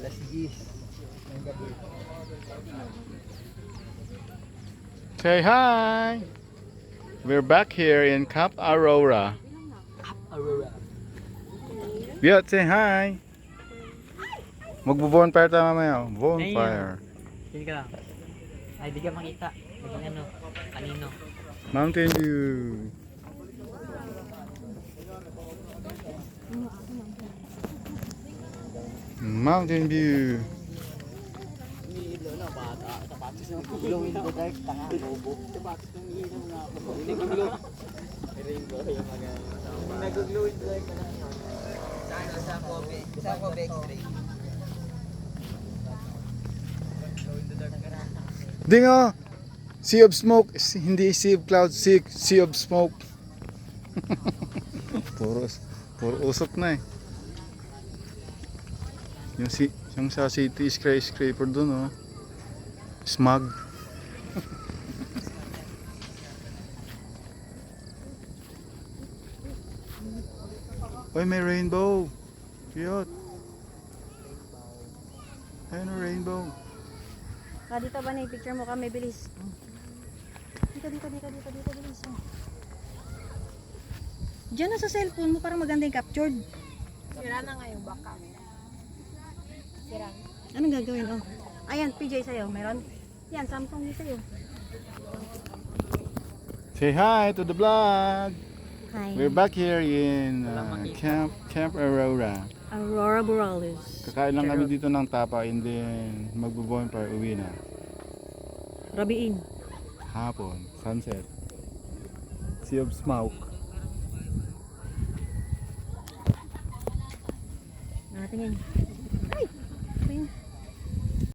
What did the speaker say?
Alas 10 ng gabi. Say hi! We're back here in Camp Aurora. Aurora. Biot, say hi! Magbo-bonfire tayo mamaya. Bonfire. Hindi ka lang. Ay, di ka makita. Naging ano, kanino. Mountain view. Mountain view. Glow in the dark, tanga, bobo. Sapatos ng ilaw na ako. Nag-glow. Rainbow yung mga... Nag-glow in the dark na lang. Sa Kobe. Sa Kobe X-ray. Glow in the dark ka na. Ding oh! Sea of smoke. Hindi sea of clouds, sea of smoke. puro usok na eh. Yung sa city skyscraper dun oh. Smog. Oy, may rainbow. Cute. Ayun ang rainbow. Dito ba na i-picture mo kami, bilis. Dito, bilis. Oh. Diyan na sa cellphone mo, parang maganda yung captured. Sira na nga yung back camera. Sira. Anong gagawin? Oh. Ayan, PJ sa'yo, meron? Yan, Samsung din sa'yo. Say hi to the vlog. Hi. We're back here in Camp Aurora. Aurora Borealis. Kakain lang kami dito ng tapa and then magbo-bonfire, uwi na. Rabiin. Hapon, sunset. Sea of smoke. Tingin.